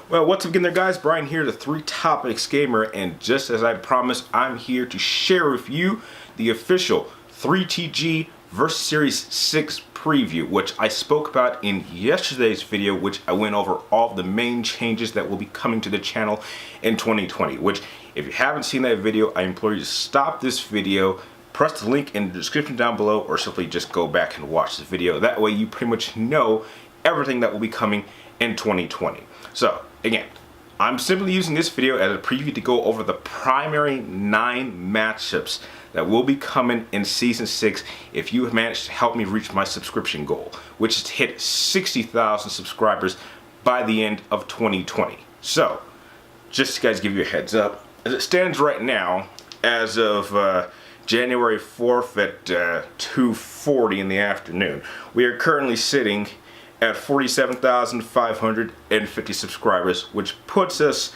Well, what's up again there, guys? Brian here, the Three Topics Gamer, and just as I promised, I'm here to share with you the official 3TG vs. Series 6 preview, which I spoke about in yesterday's video, which I went over all the main changes that will be coming to the channel in 2020, which, if you haven't seen that video, I implore you to stop this video, press the link in the description down below, or simply just go back and watch the video. That way you pretty much know everything that will be coming in 2020. So, again, I'm simply using this video as a preview to go over the primary 9 matchups that will be coming in Season 6 if you have managed to help me reach my subscription goal, which is to hit 60,000 subscribers by the end of 2020. So, just to guys give you a heads up, as it stands right now, as of January 4th at 2:40 in the afternoon, we are currently sitting at 47,550 subscribers, which puts us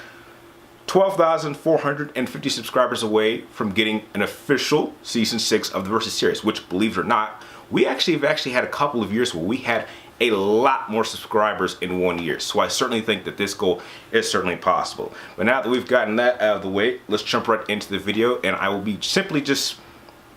12,450 subscribers away from getting an official Season 6 of the Versus series, which, believe it or not, we have had a couple of years where we had a lot more subscribers in 1 year. So I certainly think that this goal is certainly possible. But now that we've gotten that out of the way, let's jump right into the video, and I will be simply just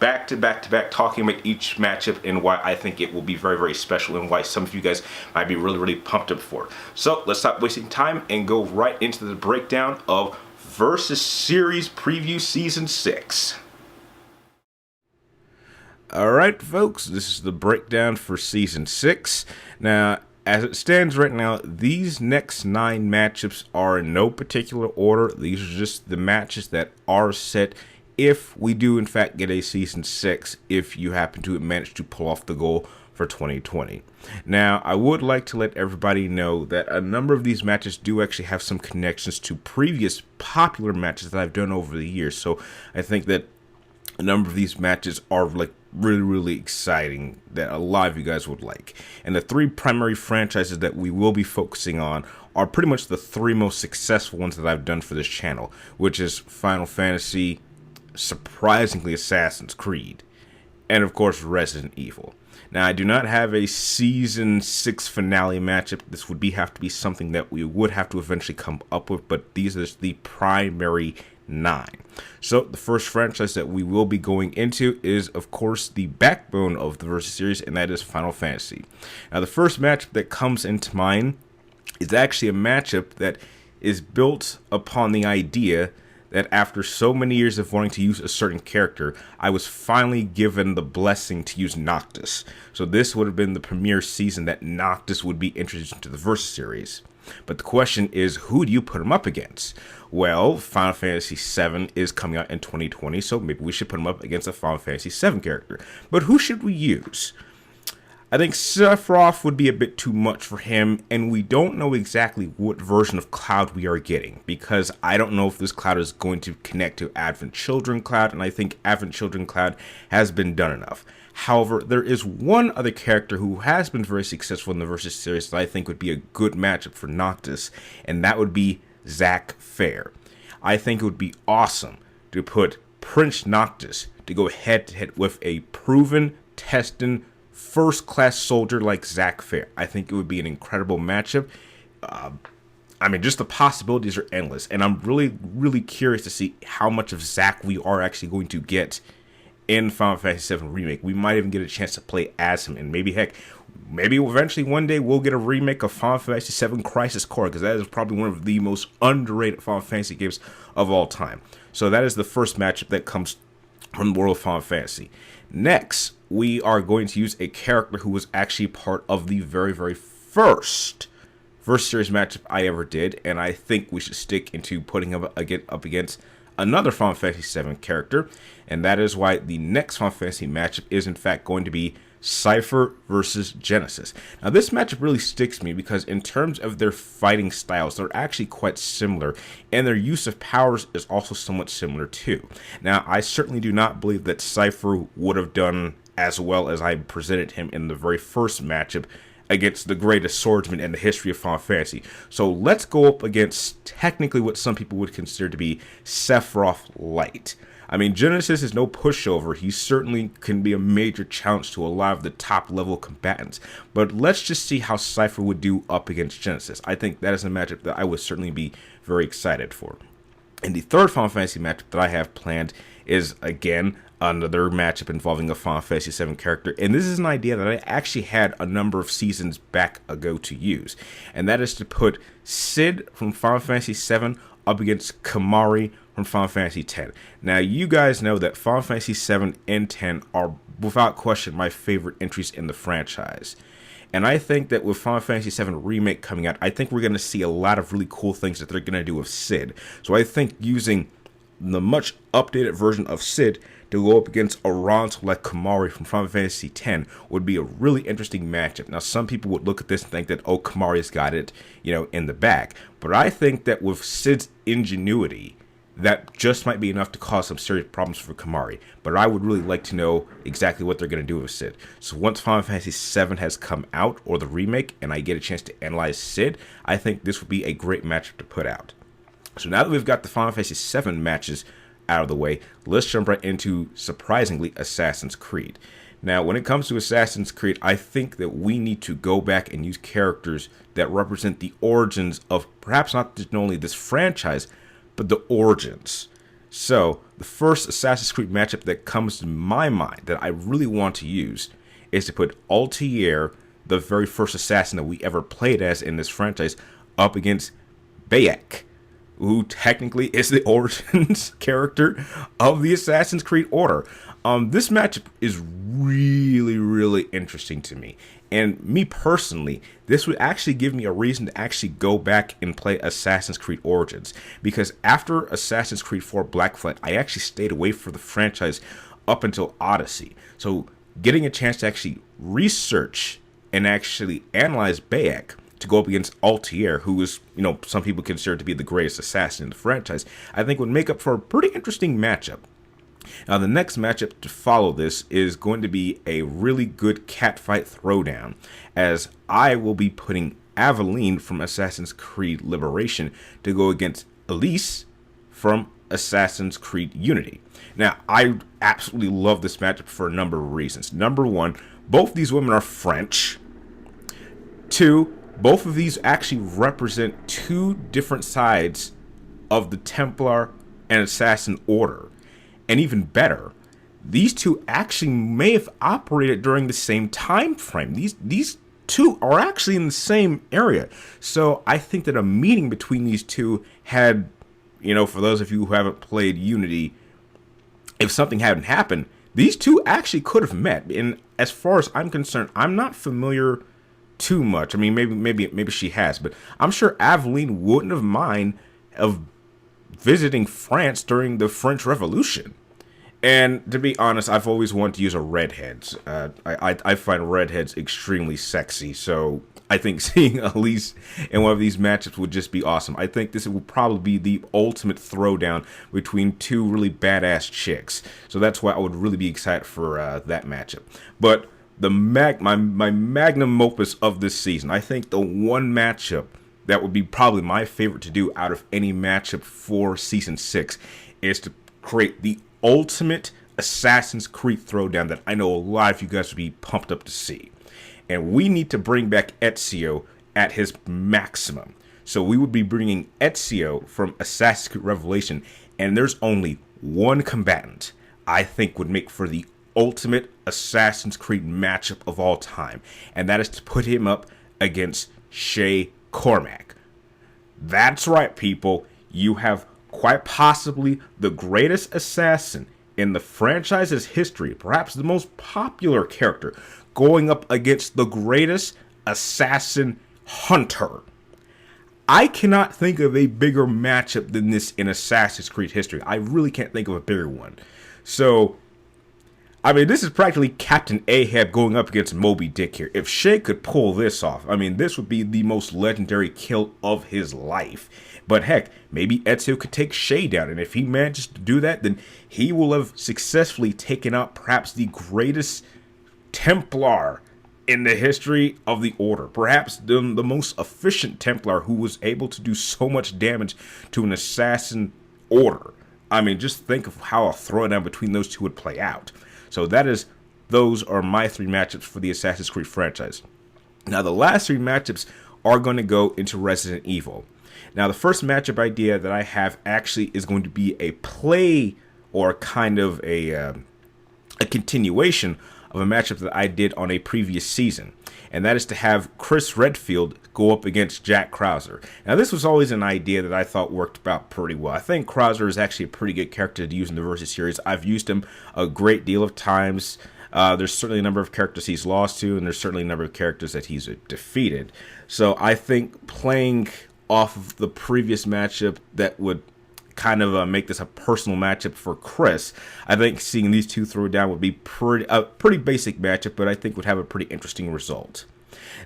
back to back talking about each matchup and why I think it will be very, very special and why some of you guys might be really, really pumped up for it. So let's stop wasting time and go right into the breakdown of Versus Series Preview Season 6. Alright folks, this is the breakdown for Season 6. Now, as it stands right now, these next 9 matchups are in no particular order. These are just the matches that are set if we do in fact get a Season 6, if you happen to manage to pull off the goal for 2020. Now, I would like to let everybody know that a number of these matches do actually have some connections to previous popular matches that I've done over the years. So I think that a number of these matches are like really, really exciting that a lot of you guys would like. And the 3 primary franchises that we will be focusing on are pretty much the 3 most successful ones that I've done for this channel, which is Final Fantasy, surprisingly Assassin's Creed, and of course Resident Evil. Now, I do not have a Season 6 finale matchup. This would have to be something that we would have to eventually come up with, but these are the primary 9. So the first franchise that we will be going into is, of course, the backbone of the Versus series, and that is Final Fantasy. Now, the first matchup that comes into mind is actually a matchup that is built upon the idea that after so many years of wanting to use a certain character, I was finally given the blessing to use Noctis. So this would have been the premiere season that Noctis would be introduced into the Versus series. But the question is, who do you put him up against? Well, Final Fantasy VII is coming out in 2020, so maybe we should put him up against a Final Fantasy VII character. But who should we use? I think Sephiroth would be a bit too much for him, and we don't know exactly what version of Cloud we are getting, because I don't know if this Cloud is going to connect to Advent Children Cloud, and I think Advent Children Cloud has been done enough. However, there is one other character who has been very successful in the Versus series that I think would be a good matchup for Noctis, and that would be Zack Fair. I think it would be awesome to put Prince Noctis to go head-to-head with a proven, tested, first-class soldier like Zack Fair. I think it would be an incredible matchup. I mean, just the possibilities are endless, and I'm really, really curious to see how much of Zack we are actually going to get in Final Fantasy VII Remake. We might even get a chance to play as him, and maybe eventually one day we'll get a remake of Final Fantasy VII Crisis Core, because that is probably one of the most underrated Final Fantasy games of all time. So that is the first matchup that comes from the world of Final Fantasy. Next, we are going to use a character who was actually part of the very, very first Versus series matchup I ever did, and I think we should stick into putting him up against another Final Fantasy VII character, and that is why the next Final Fantasy matchup is in fact going to be Seifer versus Genesis. Now, this matchup really sticks to me because in terms of their fighting styles, they're actually quite similar, and their use of powers is also somewhat similar too. Now, I certainly do not believe that Seifer would have done as well as I presented him in the very first matchup against the greatest swordsman in the history of Final Fantasy. So let's go up against technically what some people would consider to be Sephiroth Light. I mean, Genesis is no pushover. He certainly can be a major challenge to a lot of the top level combatants. But let's just see how Cypher would do up against Genesis. I think that is a matchup that I would certainly be very excited for. And the third Final Fantasy matchup that I have planned is, again, another matchup involving a Final Fantasy VII character. And this is an idea that I actually had a number of seasons back ago to use. And that is to put Cid from Final Fantasy VII up against Kimahri from Final Fantasy X. Now, you guys know that Final Fantasy VII and X are, without question, my favorite entries in the franchise. And I think that with Final Fantasy VII Remake coming out, I think we're going to see a lot of really cool things that they're going to do with Cid. So I think using the much updated version of Cid to go up against a Ronso like Kimahri from Final Fantasy X would be a really interesting matchup. Now, some people would look at this and think that, oh, Kimahri's got it, in the bag. But I think that with Cid's ingenuity, that just might be enough to cause some serious problems for Kimahri. But I would really like to know exactly what they're going to do with Cid. So once Final Fantasy VII has come out, or the remake, and I get a chance to analyze Cid, I think this would be a great matchup to put out. So now that we've got the Final Fantasy VII matches out of the way, let's jump right into, surprisingly, Assassin's Creed. Now, when it comes to Assassin's Creed, I think that we need to go back and use characters that represent the origins of perhaps not only this franchise, but the origins. So, the first Assassin's Creed matchup that comes to my mind that I really want to use is to put Altair, the very first assassin that we ever played as in this franchise, up against Bayek, who technically is the origins character of the Assassin's Creed Order. This matchup is really, really interesting to me. And me personally, this would actually give me a reason to actually go back and play Assassin's Creed Origins. Because after Assassin's Creed 4 Black Flag, I actually stayed away from the franchise up until Odyssey. So getting a chance to actually research and actually analyze Bayek to go up against Altair, who is, some people consider to be the greatest assassin in the franchise, I think would make up for a pretty interesting matchup. Now, the next matchup to follow this is going to be a really good catfight throwdown, as I will be putting Aveline from Assassin's Creed Liberation to go against Elise from Assassin's Creed Unity. Now, I absolutely love this matchup for a number of reasons. Number one, both these women are French. Two, both of these actually represent two different sides of the Templar and Assassin Order. And even better, these two actually may have operated during the same time frame. These two are actually in the same area. So I think that a meeting between these two had, for those of you who haven't played Unity, if something hadn't happened, these two actually could have met. And as far as I'm concerned, I'm not familiar too much. I mean, maybe she has, but I'm sure Aveline wouldn't have mind of visiting France during the French Revolution. And to be honest, I've always wanted to use a redhead. I find redheads extremely sexy, so I think seeing Elise in one of these matchups would just be awesome. I think this will probably be the ultimate throwdown between two really badass chicks. So that's why I would really be excited for that matchup. But the my magnum opus of this season, I think the one matchup that would be probably my favorite to do out of any matchup for Season 6 is to create the ultimate Assassin's Creed throwdown that I know a lot of you guys would be pumped up to see. And we need to bring back Ezio at his maximum. So we would be bringing Ezio from Assassin's Creed Revelation, and there's only one combatant I think would make for the ultimate Assassin's Creed matchup of all time, and that is to put him up against Shay Cormac. That's right, people. You have quite possibly the greatest assassin in the franchise's history, perhaps the most popular character, going up against the greatest assassin hunter. I cannot think of a bigger matchup than this in Assassin's Creed history. I really can't think of a bigger one. So, I mean, this is practically Captain Ahab going up against Moby Dick here. If Shay could pull this off, I mean, this would be the most legendary kill of his life. But heck, maybe Ezio could take Shay down, and if he manages to do that, then he will have successfully taken out perhaps the greatest Templar in the history of the Order. Perhaps the most efficient Templar who was able to do so much damage to an assassin order. I mean, just think of how a throwdown between those two would play out. So those are my 3 matchups for the Assassin's Creed franchise. Now, the last 3 matchups are going to go into Resident Evil. Now, the first matchup idea that I have actually is going to be a play or kind of a continuation of a matchup that I did on a previous season. And that is to have Chris Redfield go up against Jack Krauser. Now, this was always an idea that I thought worked about pretty well. I think Krauser is actually a pretty good character to use in the Versus series. I've used him a great deal of times. There's certainly a number of characters he's lost to, and there's certainly a number of characters that he's defeated. So I think playing off of the previous matchup that would kind of make this a personal matchup for Chris, I think seeing these two throw down would be pretty basic matchup, but I think would have a pretty interesting result.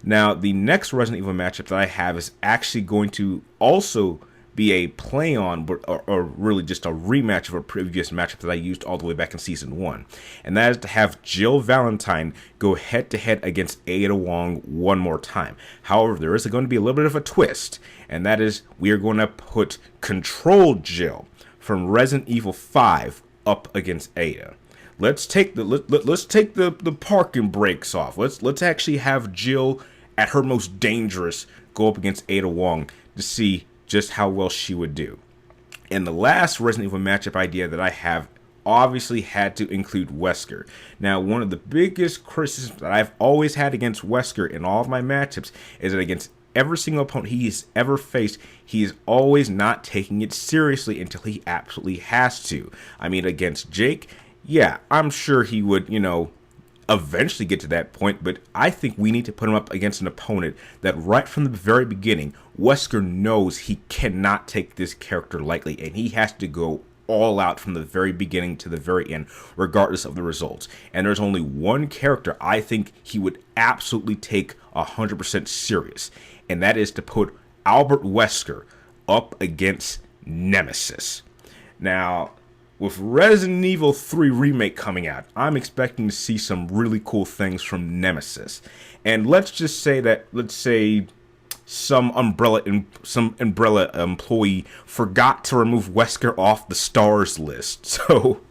Now, the next Resident Evil matchup that I have is actually going to also be a play on, or really just a rematch of a previous matchup that I used all the way back in Season 1. And that is to have Jill Valentine go head-to-head against Ada Wong one more time. However, there is going to be a little bit of a twist, and that is we are going to put Control Jill from Resident Evil 5 up against Ada. Let's take the parking brakes off. Let's actually have Jill at her most dangerous go up against Ada Wong to see just how well she would do. And the last Resident Evil matchup idea that I have obviously had to include Wesker. Now, one of the biggest criticisms that I've always had against Wesker in all of my matchups is that against every single opponent he has ever faced, he is always not taking it seriously until he absolutely has to. I mean, against Jake, yeah, I'm sure he would, eventually get to that point, but I think we need to put him up against an opponent that right from the very beginning, Wesker knows he cannot take this character lightly, and he has to go all out from the very beginning to the very end, regardless of the results. And there's only one character I think he would absolutely take 100% serious, and that is to put Albert Wesker up against Nemesis. Now, with Resident Evil 3 Remake coming out, I'm expecting to see some really cool things from Nemesis. And let's just say that, some Umbrella employee forgot to remove Wesker off the stars list. So,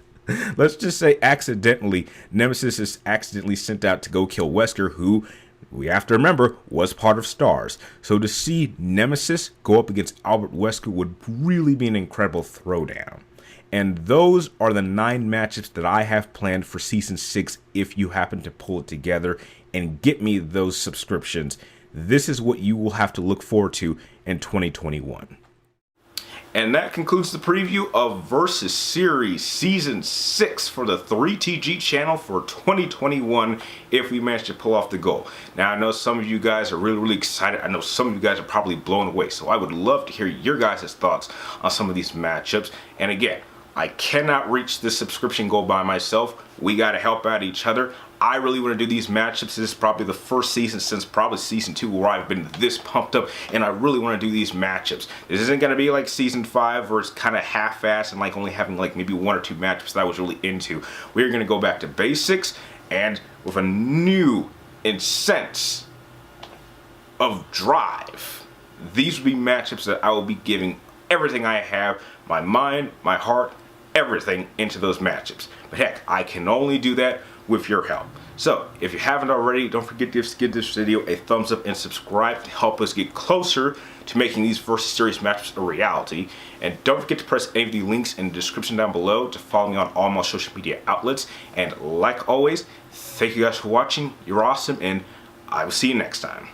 let's just say accidentally, Nemesis is accidentally sent out to go kill Wesker, who, we have to remember, was part of STARS. So to see Nemesis go up against Albert Wesker would really be an incredible throwdown. And those are the 9 matchups that I have planned for Season 6 if you happen to pull it together and get me those subscriptions. This is what you will have to look forward to in 2021. And that concludes the preview of Versus Series Season 6 for the 3TG channel for 2021 if we manage to pull off the goal. Now, I know some of you guys are really excited. I know some of you guys are probably blown away. So I would love to hear your guys' thoughts on some of these matchups. And again, I cannot reach this subscription goal by myself. We got to help out each other. I really want to do these matchups. This is probably the first season since probably Season 2 where I've been this pumped up, and I really want to do these matchups. This isn't going to be like Season 5 where it's kind of half-assed and only having maybe 1 or 2 matchups that I was really into. We're going to go back to basics and with a new sense of drive. These will be matchups that I will be giving everything I have, my mind, my heart, everything into those matchups. But heck, I can only do that with your help. So, if you haven't already, don't forget to give this video a thumbs up and subscribe to help us get closer to making these Versus Series matchups a reality. And don't forget to press any of the links in the description down below to follow me on all my social media outlets. And like always, thank you guys for watching. You're awesome, and I will see you next time.